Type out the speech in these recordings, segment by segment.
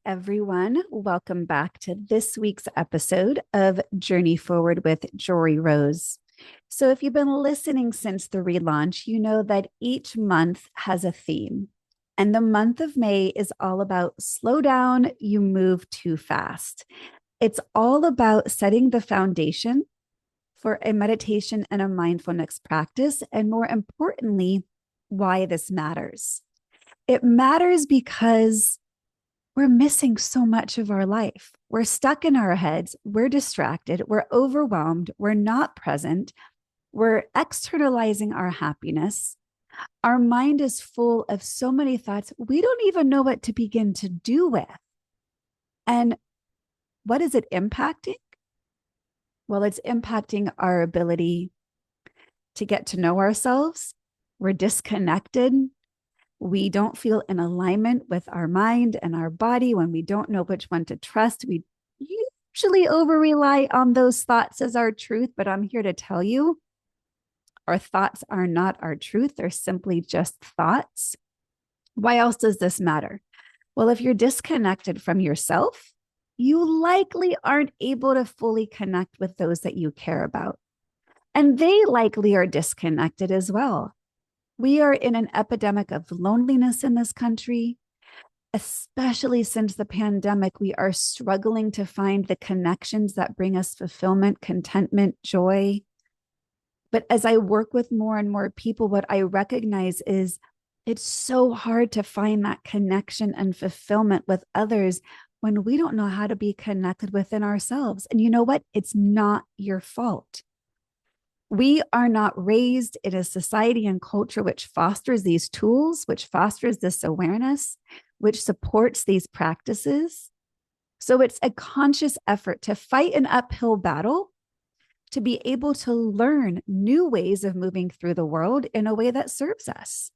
everyone. Welcome back to this week's episode of Journey Forward with Jory Rose. So, if you've been listening since the relaunch, you know that each month has a theme. And the month of May is all about slow down, you move too fast. It's all about setting the foundation for a meditation and a mindfulness practice. And more importantly, why this matters. It matters because we're missing so much of our life. We're stuck in our heads. We're distracted. We're overwhelmed. We're not present. We're externalizing our happiness. Our mind is full of so many thoughts. We don't even know what to begin to do with. And what is it impacting? Well, it's impacting our ability to get to know ourselves. We're disconnected. We don't feel in alignment with our mind and our body. When we don't know which one to trust, we usually over rely on those thoughts as our truth. But I'm here to tell you, our thoughts are not our truth. They're simply just thoughts. Why else does this matter? Well, if you're disconnected from yourself, you likely aren't able to fully connect with those that you care about. And they likely are disconnected as well. We are in an epidemic of loneliness in this country, especially since the pandemic. We are struggling to find the connections that bring us fulfillment, contentment, joy. But as I work with more and more people, what I recognize is it's so hard to find that connection and fulfillment with others when we don't know how to be connected within ourselves. And you know what? It's not your fault. We are not raised in a society and culture which fosters these tools, which fosters this awareness, which supports these practices. So it's a conscious effort to fight an uphill battle, to be able to learn new ways of moving through the world in a way that serves us.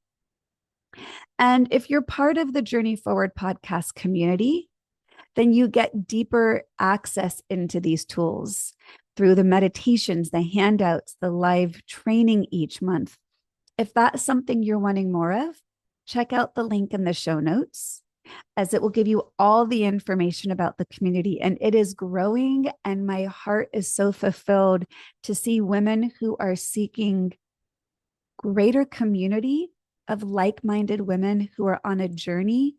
And if you're part of the Journey Forward podcast community, then you get deeper access into these tools through the meditations, the handouts, the live training each month. If that's something you're wanting more of, check out the link in the show notes, as it will give you all the information about the community. And it is growing, and my heart is so fulfilled to see women who are seeking greater community of like-minded women who are on a journey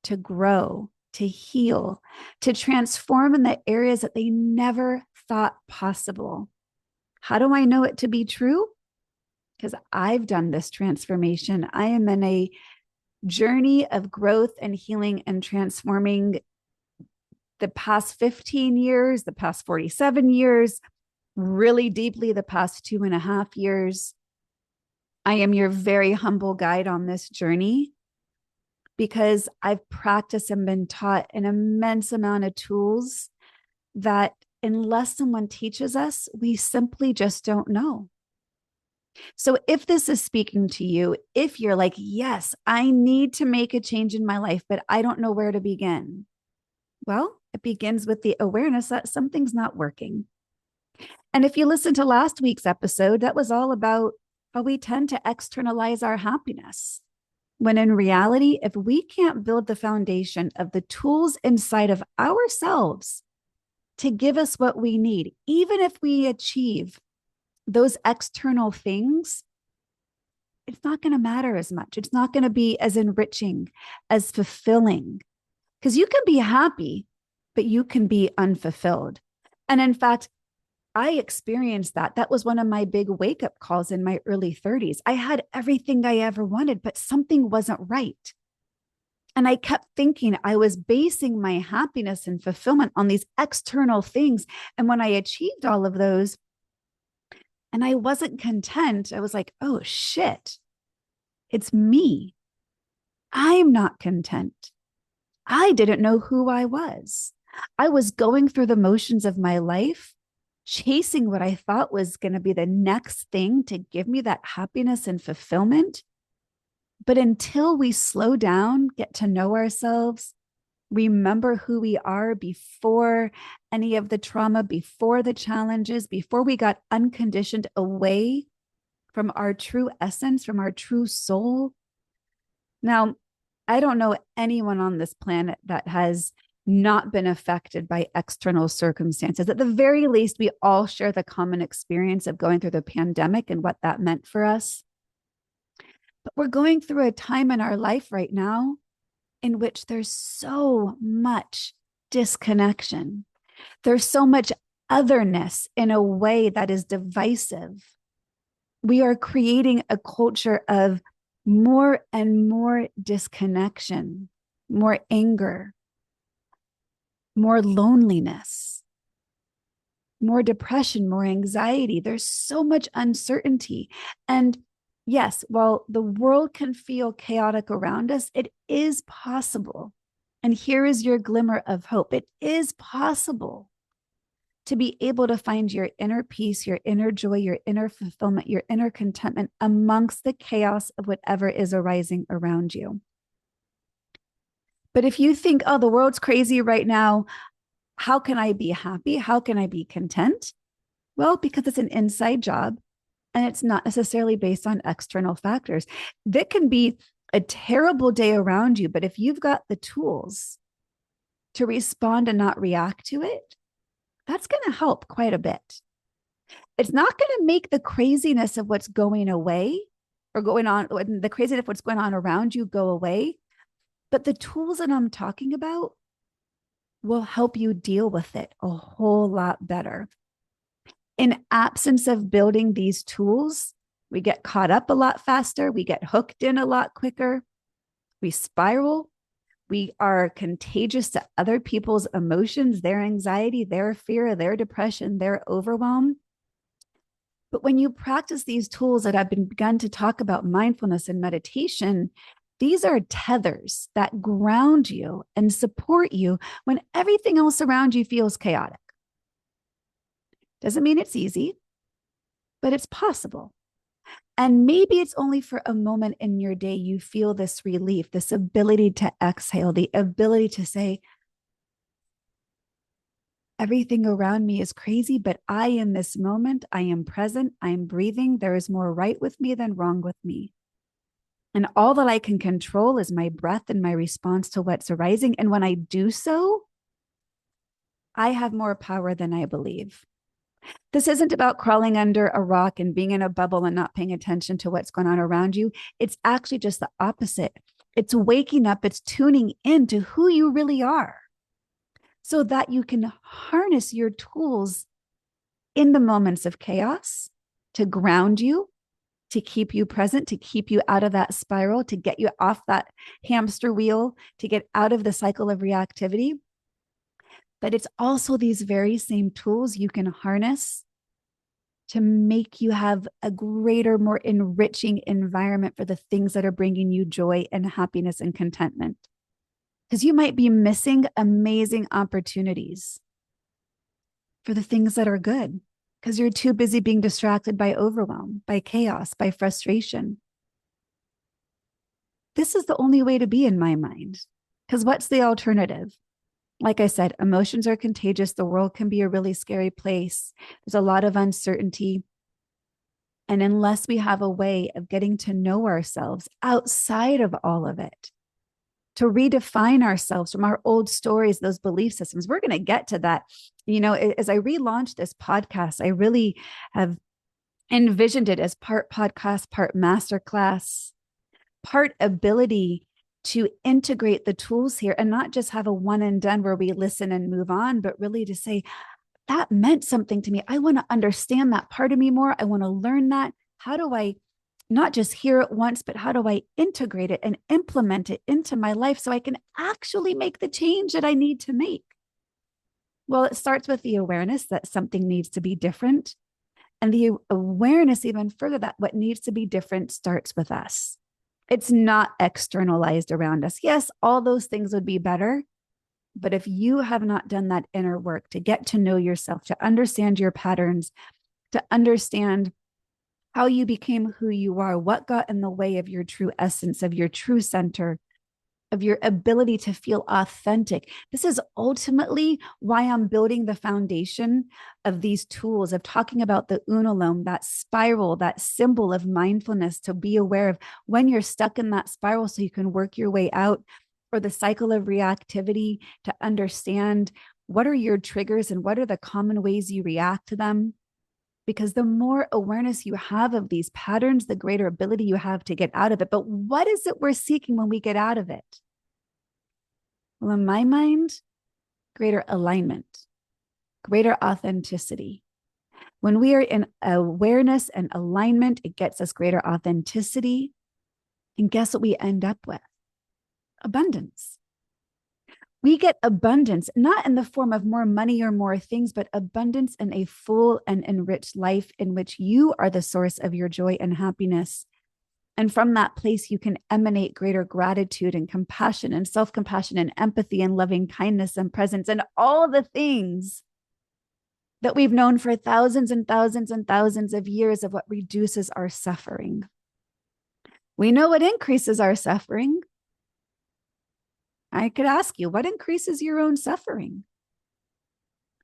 to grow, to heal, to transform in the areas that they never thought possible. How do I know it to be true? Because I've done this transformation. I am in a journey of growth and healing and transforming the past 15 years, the past 47 years, really deeply the past 2.5 years. I am your very humble guide on this journey because I've practiced and been taught an immense amount of tools that unless someone teaches us, we simply just don't know. So if this is speaking to you, if you're like, yes, I need to make a change in my life, but I don't know where to begin. Well, it begins with the awareness that something's not working. And if you listen to last week's episode, that was all about how we tend to externalize our happiness. When in reality, if we can't build the foundation of the tools inside of ourselves to give us what we need, even if we achieve those external things, it's not going to matter as much. It's not going to be as enriching, as fulfilling, because you can be happy, but you can be unfulfilled. And in fact, I experienced that. That was one of my big wake-up calls in my early 30s. I had everything I ever wanted, but something wasn't right. And I kept thinking I was basing my happiness and fulfillment on these external things. And when I achieved all of those and I wasn't content, I was like, oh shit, it's me. I'm not content. I didn't know who I was. I was going through the motions of my life, chasing what I thought was going to be the next thing to give me that happiness and fulfillment. But until we slow down, get to know ourselves, remember who we are before any of the trauma, before the challenges, before we got unconditioned away from our true essence, from our true soul. Now, I don't know anyone on this planet that has not been affected by external circumstances. At the very least, we all share the common experience of going through the pandemic and what that meant for us. But we're going through a time in our life right now in which there's so much disconnection. There's so much otherness in a way that is divisive. We are creating a culture of more and more disconnection, more anger, more loneliness, more depression, more anxiety. There's so much uncertainty. And yes, while the world can feel chaotic around us, it is possible. And here is your glimmer of hope. It is possible to be able to find your inner peace, your inner joy, your inner fulfillment, your inner contentment amongst the chaos of whatever is arising around you. But if you think, oh, the world's crazy right now, how can I be happy? How can I be content? Well, because it's an inside job and it's not necessarily based on external factors. That can be a terrible day around you, but if you've got the tools to respond and not react to it, that's going to help quite a bit. It's not going to make the craziness of what's going away or going on, the craziness of what's going on around you go away. But the tools that I'm talking about will help you deal with it a whole lot better. In absence of building these tools, we get caught up a lot faster. We get hooked in a lot quicker. We spiral. We are contagious to other people's emotions, their anxiety, their fear, their depression, their overwhelm. But when you practice these tools that I've begun to talk about, mindfulness and meditation, these are tethers that ground you and support you when everything else around you feels chaotic. Doesn't mean it's easy, but it's possible. And maybe it's only for a moment in your day you feel this relief, this ability to exhale, the ability to say, everything around me is crazy, but I, in this moment, I am present, I am breathing. There is more right with me than wrong with me. And all that I can control is my breath and my response to what's arising. And when I do so, I have more power than I believe. This isn't about crawling under a rock and being in a bubble and not paying attention to what's going on around you. It's actually just the opposite. It's waking up, it's tuning into who you really are so that you can harness your tools in the moments of chaos to ground you, to keep you present, to keep you out of that spiral, to get you off that hamster wheel, to get out of the cycle of reactivity. But it's also these very same tools you can harness to make you have a greater, more enriching environment for the things that are bringing you joy and happiness and contentment. Because you might be missing amazing opportunities for the things that are good because you're too busy being distracted by overwhelm, by chaos, by frustration. This is the only way to be in my mind. Because what's the alternative? Like I said, emotions are contagious. The world can be a really scary place. There's a lot of uncertainty. And unless we have a way of getting to know ourselves outside of all of it, to redefine ourselves from our old stories, those belief systems, we're going to get to that. You know, as I relaunch this podcast, I really have envisioned it as part podcast, part masterclass, part ability to integrate the tools here and not just have a one and done where we listen and move on, but really to say, that meant something to me. I want to understand that part of me more. I want to learn that. How do I not just hear it once, but how do I integrate it and implement it into my life so I can actually make the change that I need to make? Well, it starts with the awareness that something needs to be different. And the awareness even further that what needs to be different starts with us. It's not externalized around us. Yes, all those things would be better. But if you have not done that inner work to get to know yourself, to understand your patterns, to understand how you became who you are, what got in the way of your true essence, of your true center, of your ability to feel authentic. This is ultimately why I'm building the foundation of these tools, of talking about the unalome, that spiral, that symbol of mindfulness, to be aware of when you're stuck in that spiral so you can work your way out, or the cycle of reactivity to understand what are your triggers and what are the common ways you react to them. Because the more awareness you have of these patterns, the greater ability you have to get out of it. But what is it we're seeking when we get out of it? Well, in my mind, greater alignment, greater authenticity. When we are in awareness and alignment, it gets us greater authenticity. And guess what we end up with? Abundance. We get abundance, not in the form of more money or more things, but abundance in a full and enriched life in which you are the source of your joy and happiness. And from that place, you can emanate greater gratitude and compassion and self-compassion and empathy and loving kindness and presence and all the things that we've known for thousands and thousands and thousands of years of what reduces our suffering. We know what increases our suffering. I could ask you, what increases your own suffering?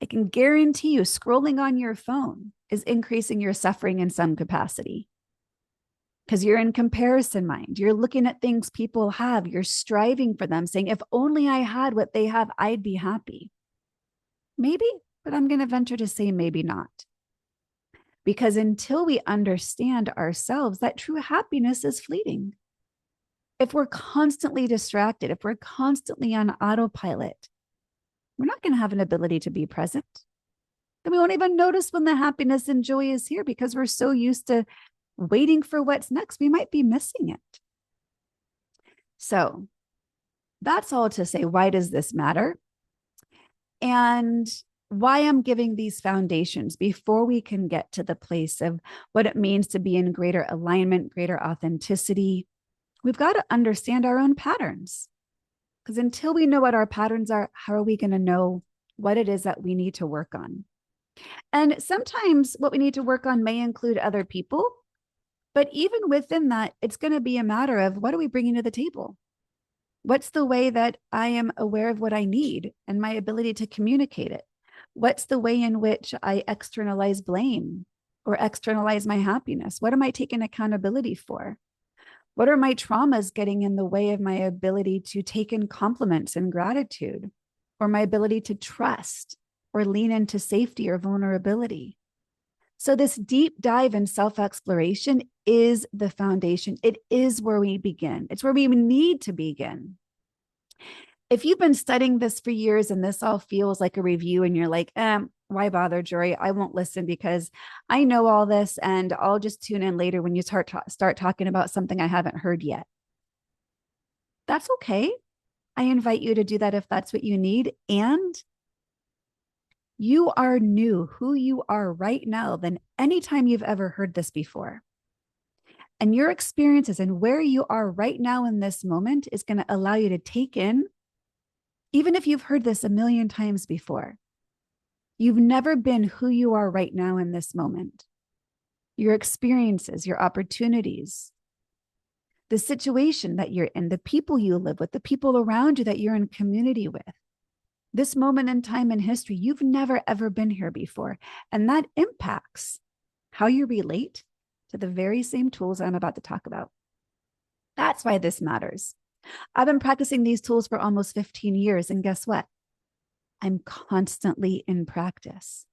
I can guarantee you scrolling on your phone is increasing your suffering in some capacity because you're in comparison mind. You're looking at things people have. You're striving for them, saying, if only I had what they have, I'd be happy. Maybe, but I'm going to venture to say maybe not. Because until we understand ourselves, that true happiness is fleeting. If we're constantly distracted, if we're constantly on autopilot, we're not going to have an ability to be present. And we won't even notice when the happiness and joy is here because we're so used to waiting for what's next. We might be missing it. So that's all to say, why does this matter? And why I'm giving these foundations before we can get to the place of what it means to be in greater alignment, greater authenticity. We've got to understand our own patterns, because until we know what our patterns are, how are we going to know what it is that we need to work on? And sometimes what we need to work on may include other people, but even within that, it's going to be a matter of what are we bringing to the table? What's the way that I am aware of what I need and my ability to communicate it? What's the way in which I externalize blame or externalize my happiness? What am I taking accountability for? What are my traumas getting in the way of my ability to take in compliments and gratitude, or my ability to trust or lean into safety or vulnerability? So this deep dive in self-exploration is the foundation. It is where we begin. It's where we need to begin. If you've been studying this for years and this all feels like a review and you're like, why bother, Jory? I won't listen because I know all this and I'll just tune in later when you start talking about something I haven't heard yet. That's okay. I invite you to do that if that's what you need. And you are new who you are right now than any time you've ever heard this before. And your experiences and where you are right now in this moment is going to allow you to take in, even if you've heard this a million times before. You've never been who you are right now in this moment. Your experiences, your opportunities, the situation that you're in, the people you live with, the people around you that you're in community with. This moment in time in history, you've never, ever been here before. And that impacts how you relate to the very same tools I'm about to talk about. That's why this matters. I've been practicing these tools for almost 15 years. And guess what? I'm constantly in practice.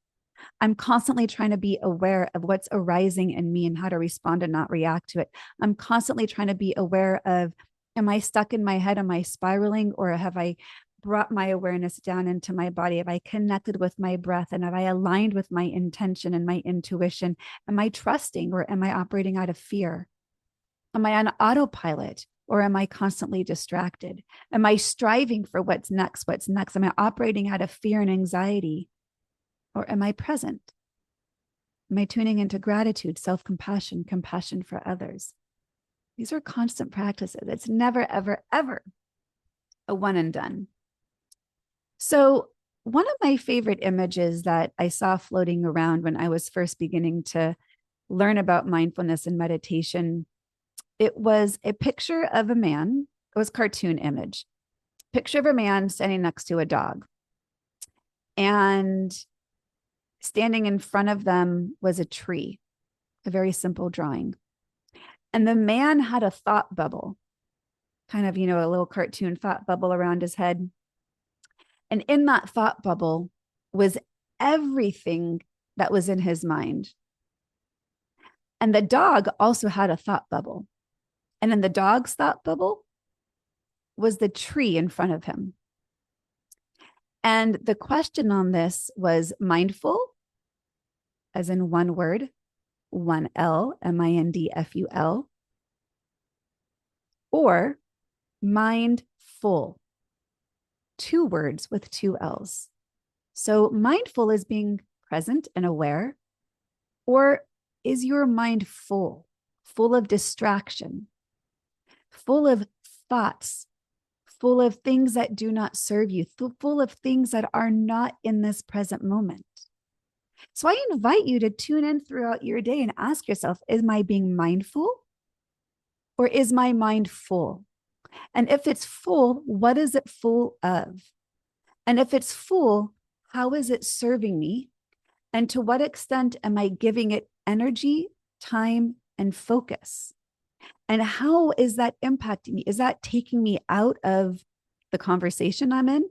I'm constantly trying to be aware of what's arising in me and how to respond and not react to it. I'm constantly trying to be aware of, am I stuck in my head? Am I spiraling? Or have I brought my awareness down into my body? Have I connected with my breath? And have I aligned with my intention and my intuition? Am I trusting or am I operating out of fear? Am I on autopilot or am I constantly distracted? Am I striving for what's next? What's next? Am I operating out of fear and anxiety? Or am I present? Am I tuning into gratitude, self-compassion, compassion for others? These are constant practices. It's never, ever, ever a one and done. So one of my favorite images that I saw floating around when I was first beginning to learn about mindfulness and meditation, it was a picture of a man. It was a cartoon image. Picture of a man standing next to a dog. And standing in front of them was a tree, a very simple drawing. And the man had a thought bubble kind of, a little cartoon thought bubble around his head. And in that thought bubble was everything that was in his mind. And the dog also had a thought bubble. And in the dog's thought bubble was the tree in front of him. And the question on this was mindful, as in one word, one L, mindful, or mindful, two words with two L's. So mindful is being present and aware, or is your mind full of distraction, full of thoughts, full of things that do not serve you, full of things that are not in this present moment? So I invite you to tune in throughout your day and ask yourself, am I being mindful or is my mind full? And if it's full, what is it full of? And if it's full, how is it serving me? And to what extent am I giving it energy, time, and focus? And how is that impacting me? Is that taking me out of the conversation I'm in?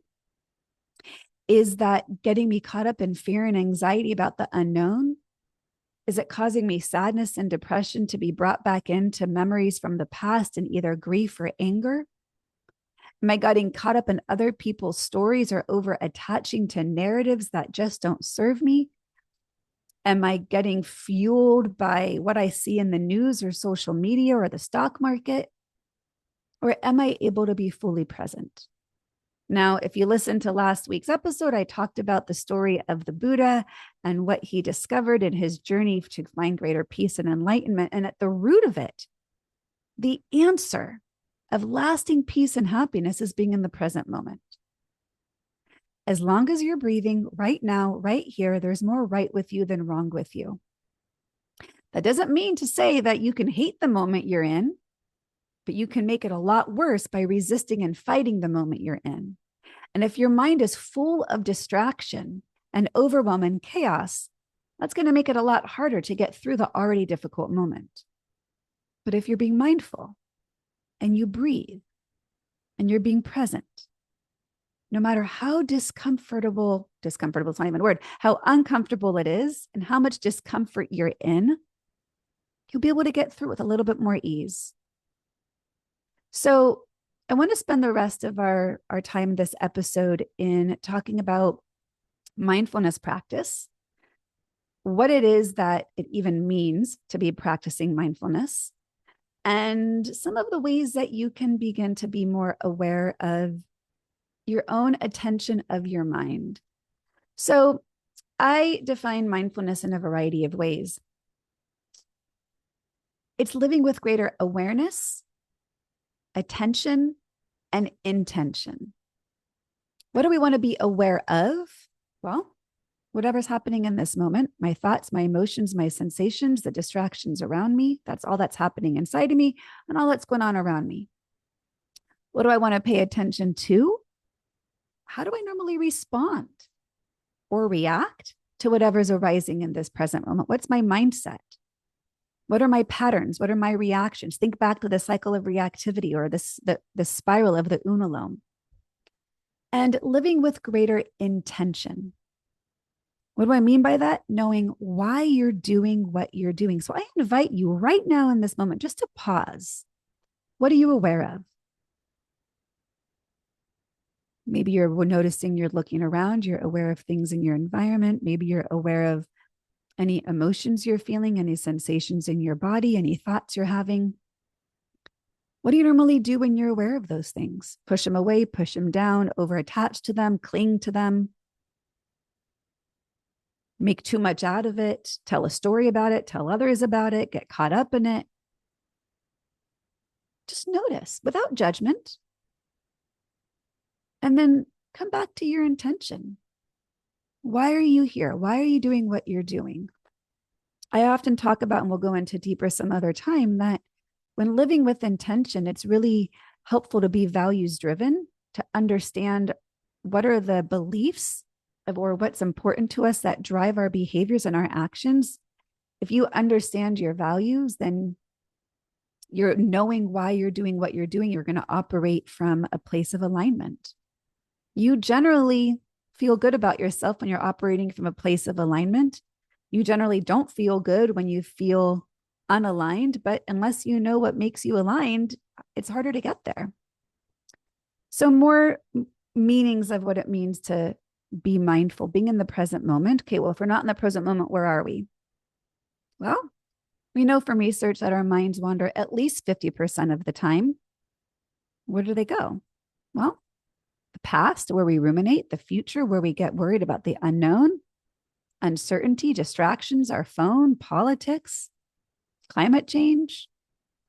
Is that getting me caught up in fear and anxiety about the unknown? Is it causing me sadness and depression to be brought back into memories from the past in either grief or anger? Am I getting caught up in other people's stories or over attaching to narratives that just don't serve me? Am I getting fueled by what I see in the news or social media or the stock market? Or am I able to be fully present? Now, if you listen to last week's episode, I talked about the story of the Buddha and what he discovered in his journey to find greater peace and enlightenment. And at the root of it, the answer of lasting peace and happiness is being in the present moment. As long as you're breathing right now, right here, there's more right with you than wrong with you. That doesn't mean to say that you can hate the moment you're in, but you can make it a lot worse by resisting and fighting the moment you're in. And if your mind is full of distraction and overwhelm and chaos, that's going to make it a lot harder to get through the already difficult moment. But if you're being mindful and you breathe and you're being present, no matter how discomfortable is not even a word, how uncomfortable it is and how much discomfort you're in, you'll be able to get through with a little bit more ease. So I want to spend the rest of our time this episode in talking about mindfulness practice, what it is that it even means to be practicing mindfulness, and some of the ways that you can begin to be more aware of your own attention of your mind. So I define mindfulness in a variety of ways. It's living with greater awareness, attention, and intention. What do we want to be aware of? Well, whatever's happening in this moment, my thoughts, my emotions, my sensations, the distractions around me, that's all that's happening inside of me and all that's going on around me. What do I want to pay attention to? How do I normally respond or react to whatever's arising in this present moment? What's my mindset? What are my patterns? What are my reactions? Think back to the cycle of reactivity or the spiral of the unalome. And living with greater intention. What do I mean by that? Knowing why you're doing what you're doing. So I invite you right now in this moment just to pause. What are you aware of? Maybe you're noticing you're looking around, you're aware of things in your environment. Maybe you're aware of any emotions you're feeling, any sensations in your body, any thoughts you're having. What do you normally do when you're aware of those things? Push them away, push them down, over-attach to them, cling to them, make too much out of it, tell a story about it, tell others about it, get caught up in it. Just notice without judgment. And then come back to your intention. Why are you here? Why are you doing what you're doing? I often talk about, and we'll go into deeper some other time, that when living with intention, it's really helpful to be values driven, to understand what are the beliefs of or what's important to us that drive our behaviors and our actions. If you understand your values, then You're knowing why you're doing what you're doing. You're going to operate from a place of alignment. You generally feel good about yourself when you're operating from a place of alignment. You generally don't feel good when you feel unaligned, but unless you know what makes you aligned, it's harder to get there. So more meanings of what it means to be mindful, being in the present moment. Okay, well, if we're not in the present moment, where are we? Well, we know from research that our minds wander at least 50% of the time. Where do they go? Well, the past, where we ruminate, the future, where we get worried about the unknown, uncertainty, distractions, our phone, politics, climate change.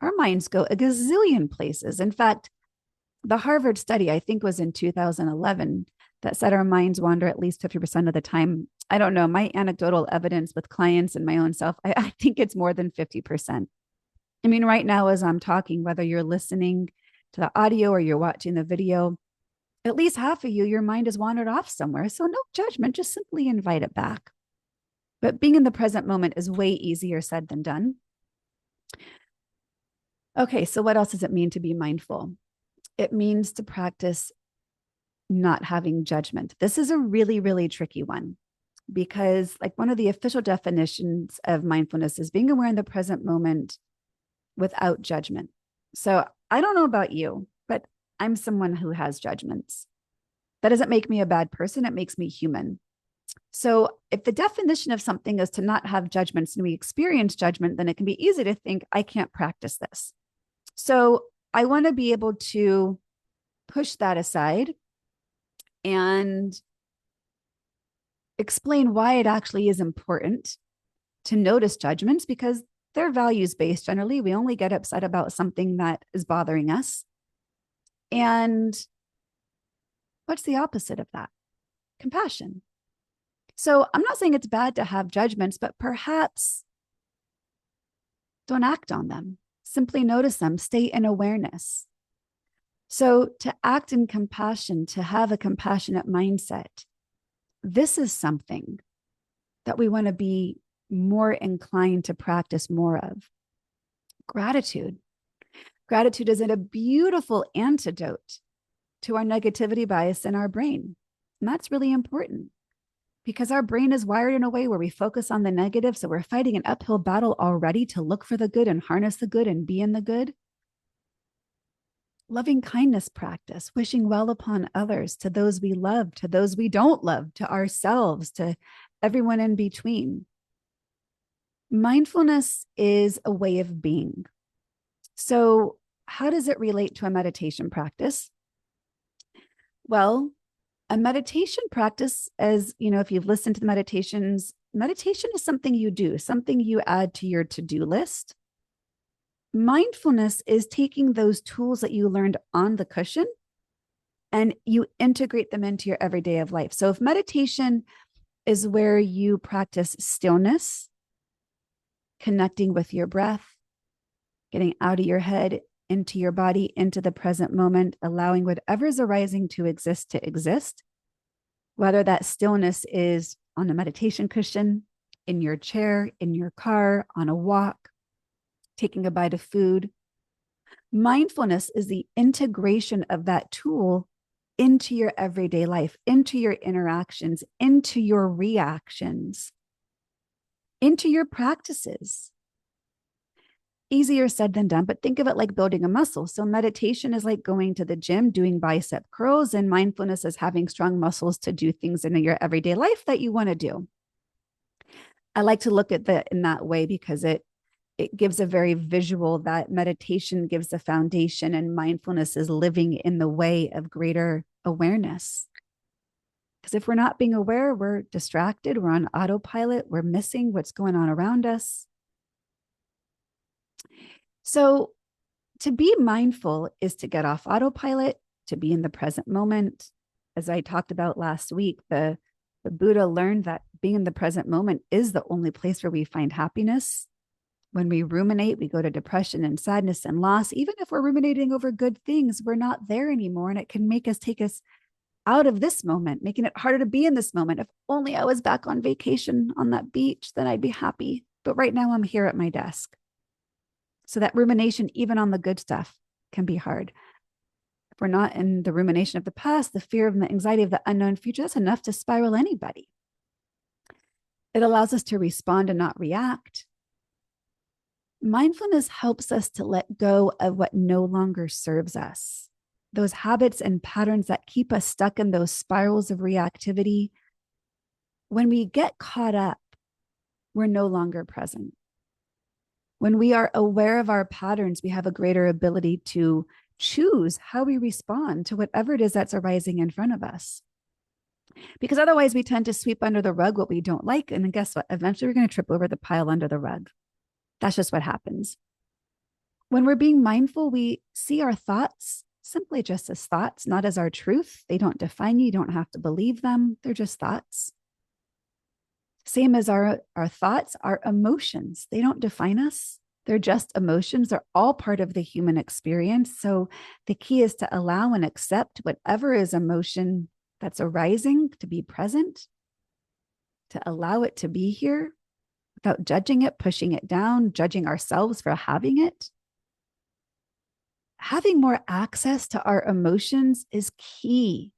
Our minds go a gazillion places. In fact, the Harvard study, I think, was in 2011 that said our minds wander at least 50% of the time. I don't know. My anecdotal evidence with clients and my own self, I think it's more than 50%. I mean, right now, as I'm talking, whether you're listening to the audio or you're watching the video, at least half of you, your mind has wandered off somewhere. So no judgment, just simply invite it back. But being in the present moment is way easier said than done. Okay, so what else does it mean to be mindful? It means to practice not having judgment. This is a really, really tricky one because, like, one of the official definitions of mindfulness is being aware in the present moment without judgment. So I don't know about you, but I'm someone who has judgments. That doesn't make me a bad person. It makes me human. So if the definition of something is to not have judgments and we experience judgment, then it can be easy to think, I can't practice this. So I want to be able to push that aside and explain why it actually is important to notice judgments, because they're values-based generally. We only get upset about something that is bothering us. And what's the opposite of that? Compassion. So I'm not saying it's bad to have judgments, but perhaps don't act on them. Simply notice them, stay in awareness. So to act in compassion, to have a compassionate mindset, this is something that we want to be more inclined to practice more of. Gratitude. Gratitude is a beautiful antidote to our negativity bias in our brain. And that's really important because our brain is wired in a way where we focus on the negative. So we're fighting an uphill battle already to look for the good and harness the good and be in the good. Loving kindness practice, wishing well upon others, to those we love, to those we don't love, to ourselves, to everyone in between. Mindfulness is a way of being. So how does it relate to a meditation practice? Well, a meditation practice, as you know, if you've listened to the meditations, meditation is something you do, something you add to your to-do list. Mindfulness is taking those tools that you learned on the cushion and you integrate them into your everyday of life. So if meditation is where you practice stillness, connecting with your breath, getting out of your head, into your body, into the present moment, allowing whatever's arising to exist, whether that stillness is on a meditation cushion, in your chair, in your car, on a walk, taking a bite of food. Mindfulness is the integration of that tool into your everyday life, into your interactions, into your reactions, into your practices. Easier said than done, but think of it like building a muscle. So meditation is like going to the gym, doing bicep curls, and mindfulness is having strong muscles to do things in your everyday life that you want to do. I like to look at that in that way because it gives a very visual, that meditation gives the foundation and mindfulness is living in the way of greater awareness. Because if we're not being aware, we're distracted, we're on autopilot, we're missing what's going on around us. So to be mindful is to get off autopilot, to be in the present moment. As I talked about last week, the Buddha learned that being in the present moment is the only place where we find happiness. When we ruminate, we go to depression and sadness and loss. Even if we're ruminating over good things, we're not there anymore. And it can take us out of this moment, making it harder to be in this moment. If only I was back on vacation on that beach, then I'd be happy. But right now I'm here at my desk. So that rumination, even on the good stuff, can be hard. If we're not in the rumination of the past, the fear of the anxiety of the unknown future, that's enough to spiral anybody. It allows us to respond and not react. Mindfulness helps us to let go of what no longer serves us. Those habits and patterns that keep us stuck in those spirals of reactivity. When we get caught up, we're no longer present. When we are aware of our patterns, we have a greater ability to choose how we respond to whatever it is that's arising in front of us. Because otherwise, we tend to sweep under the rug what we don't like. And then guess what? Eventually, we're going to trip over the pile under the rug. That's just what happens. When we're being mindful, we see our thoughts simply just as thoughts, not as our truth. They don't define you. You don't have to believe them. They're just thoughts. Same as our thoughts, our emotions. They don't define us. They're just emotions. They're all part of the human experience. So the key is to allow and accept whatever is emotion that's arising, to be present, to allow it to be here without judging it, pushing it down, judging ourselves for having it. Having more access to our emotions is key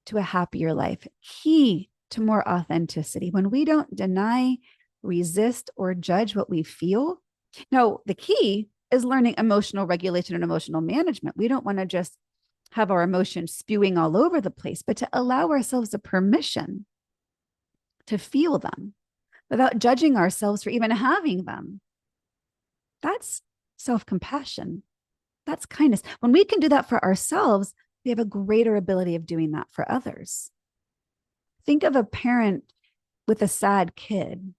to a happier life, key to more authenticity. When we don't deny, resist, or judge what we feel. Now, the key is learning emotional regulation and emotional management. We don't want to just have our emotions spewing all over the place, but to allow ourselves the permission to feel them without judging ourselves for even having them. That's self-compassion. That's kindness. When we can do that for ourselves, we have a greater ability of doing that for others. Think of a parent with a sad kid.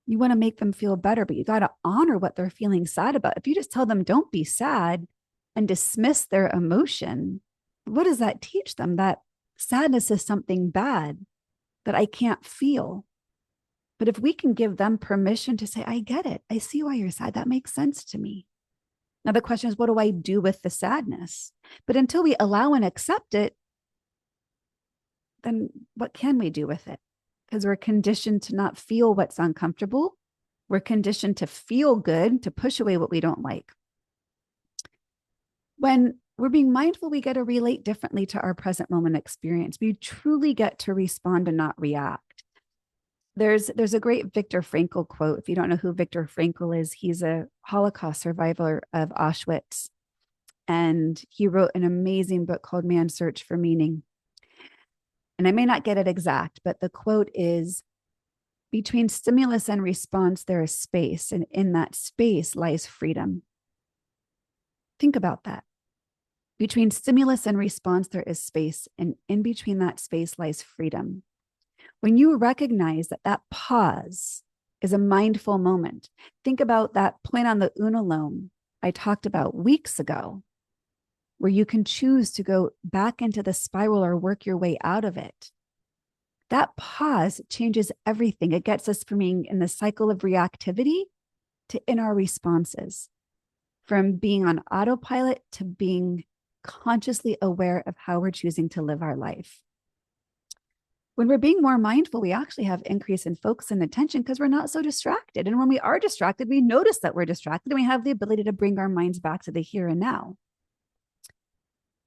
You want to make them feel better, but you got to honor what they're feeling sad about. If you just tell them, don't be sad and dismiss their emotion, what does that teach them? That sadness is something bad that I can't feel. But if we can give them permission to say, I get it. I see why you're sad. That makes sense to me. Now, the question is, what do I do with the sadness? But until we allow and accept it, then what can we do with it? Because we're conditioned to not feel what's uncomfortable. We're conditioned to feel good, to push away what we don't like. When we're being mindful, we get to relate differently to our present moment experience. We truly get to respond and not react. There's a great Viktor Frankl quote. If you don't know who Viktor Frankl is, he's a Holocaust survivor of Auschwitz. And he wrote an amazing book called Man's Search for Meaning. And I may not get it exact, but the quote is, between stimulus and response, there is space. And in that space lies freedom. Think about that. Between stimulus and response, there is space. And in between that space lies freedom. When you recognize that that pause is a mindful moment, think about that point on the unalome I talked about weeks ago, where you can choose to go back into the spiral or work your way out of it. That pause changes everything. It gets us from being in the cycle of reactivity to in our responses, from being on autopilot to being consciously aware of how we're choosing to live our life. When we're being more mindful, we actually have increase in focus and attention because we're not so distracted. And when we are distracted, we notice that we're distracted and we have the ability to bring our minds back to the here and now.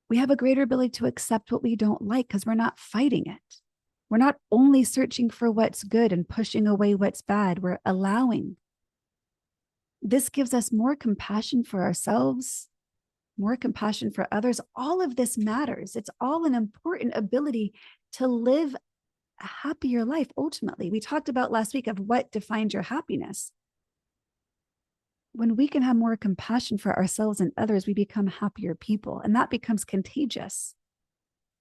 We have a greater ability to accept what we don't like because we're not fighting it. We're not only searching for what's good and pushing away what's bad. We're allowing. This gives us more compassion for ourselves, more compassion for others. All of this matters. It's all an important ability to live a happier life. Ultimately, we talked about last week of what defines your happiness. When we can have more compassion for ourselves and others, we become happier people, and that becomes contagious.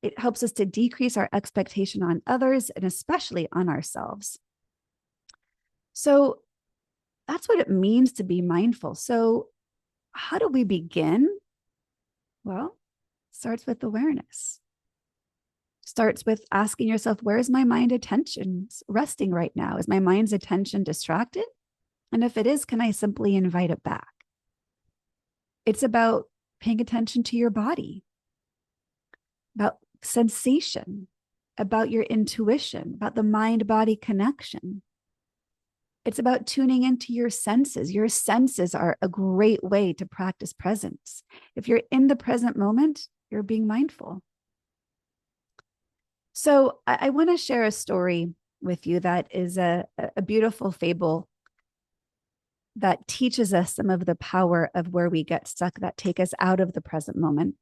It helps us to decrease our expectation on others and especially on ourselves. So that's what it means to be mindful. So how do we begin? Well, it starts with awareness. Starts with asking yourself, where is my mind attention resting right now? Is my mind's attention distracted? And if it is, can I simply invite it back? It's about paying attention to your body, about sensation, about your intuition, about the mind-body connection. It's about tuning into your senses. Your senses are a great way to practice presence. If you're in the present moment, you're being mindful. So I want to share a story with you that is a beautiful fable that teaches us some of the power of where we get stuck, that take us out of the present moment.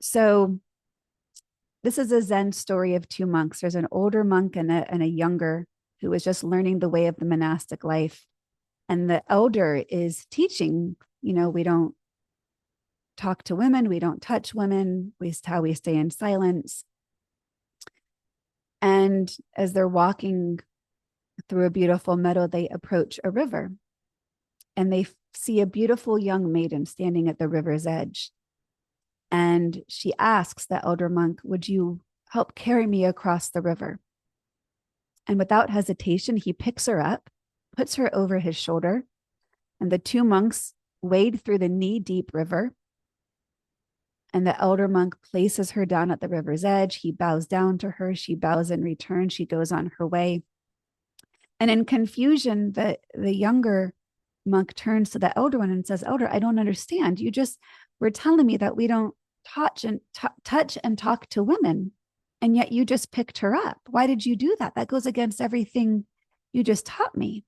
So this is a Zen story of two monks. There's an older monk and a younger who was just learning the way of the monastic life. And the elder is teaching, we don't talk to women, we don't touch women, how we stay in silence. And as they're walking through a beautiful meadow, they approach a river and they see a beautiful young maiden standing at the river's edge. And she asks the elder monk, "Would you help carry me across the river?" And without hesitation, he picks her up, puts her over his shoulder, and the two monks wade through the knee-deep river. And the elder monk places her down at the river's edge. He bows down to her. She bows in return. She goes on her way. And in confusion, the younger monk turns to the elder one and says, "Elder, I don't understand. You just were telling me that we don't touch and talk to women. And yet you just picked her up. Why did you do that? That goes against everything you just taught me."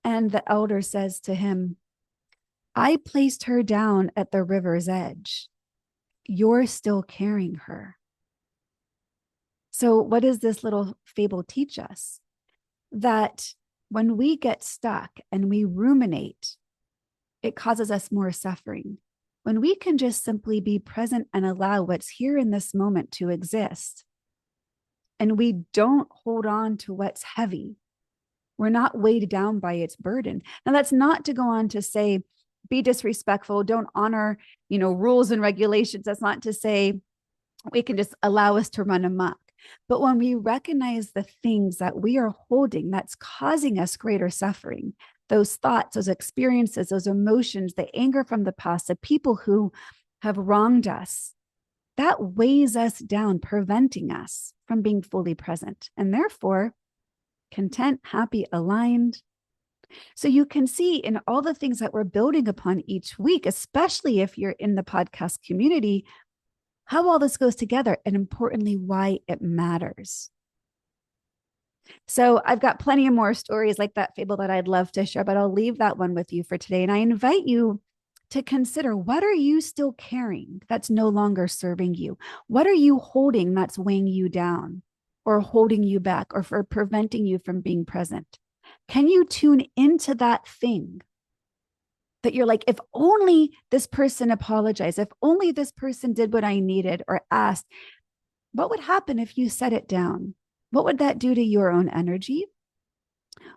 And the elder says to him, "I placed her down at the river's edge. You're still carrying her." So what does this little fable teach us? That when we get stuck and we ruminate, it causes us more suffering. When we can just simply be present and allow what's here in this moment to exist, and we don't hold on to what's heavy, we're not weighed down by its burden. Now, that's not to go on to say, be disrespectful, don't honor, rules and regulations. That's not to say we can just allow us to run amok. But when we recognize the things that we are holding that's causing us greater suffering, those thoughts, those experiences, those emotions, the anger from the past, the people who have wronged us, that weighs us down, preventing us from being fully present and therefore content, happy, aligned. So you can see in all the things that we're building upon each week, especially if you're in the podcast community, how all this goes together and importantly, why it matters. So I've got plenty of more stories like that fable that I'd love to share, but I'll leave that one with you for today. And I invite you to consider, what are you still carrying that's no longer serving you? What are you holding that's weighing you down or holding you back or for preventing you from being present? Can you tune into that thing that you're like, if only this person apologized, if only this person did what I needed or asked, what would happen if you set it down? What would that do to your own energy?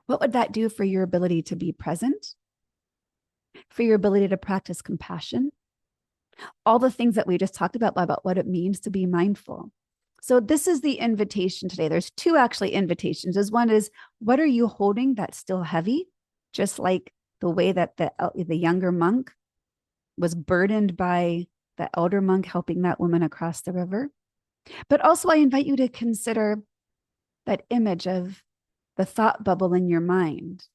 What would that do for your ability to be present? For your ability to practice compassion? All the things that we just talked about what it means to be mindful. So this is the invitation today. There's two actually invitations. As one is, what are you holding that's still heavy? Just like the way that the younger monk was burdened by the elder monk helping that woman across the river. But also I invite you to consider that image of the thought bubble in your mind.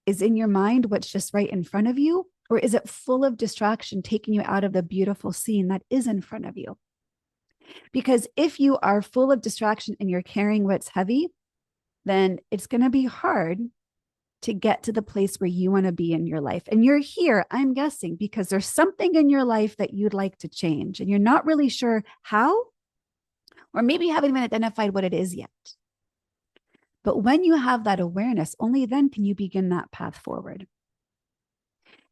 Is in your mind what's just right in front of you? Or is it full of distraction, taking you out of the beautiful scene that is in front of you? Because if you are full of distraction and you're carrying what's heavy, then it's going to be hard to get to the place where you want to be in your life. And you're here, I'm guessing, because there's something in your life that you'd like to change and you're not really sure how, or maybe you haven't even identified what it is yet. But when you have that awareness, only then can you begin that path forward.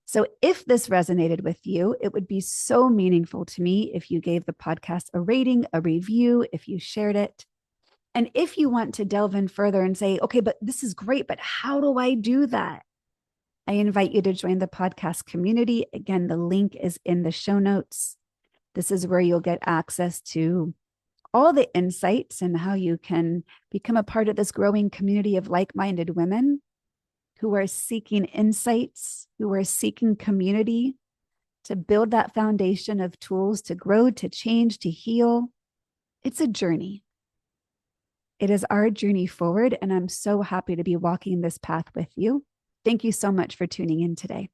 So if this resonated with you, it would be so meaningful to me if you gave the podcast a rating, a review, if you shared it. And if you want to delve in further and say, okay, but this is great, but how do I do that? I invite you to join the podcast community. Again, the link is in the show notes. This is where you'll get access to all the insights and how you can become a part of this growing community of like-minded women who are seeking insights, who are seeking community to build that foundation of tools to grow, to change, to heal. It's a journey. It is our journey forward, and I'm so happy to be walking this path with you. Thank you so much for tuning in today.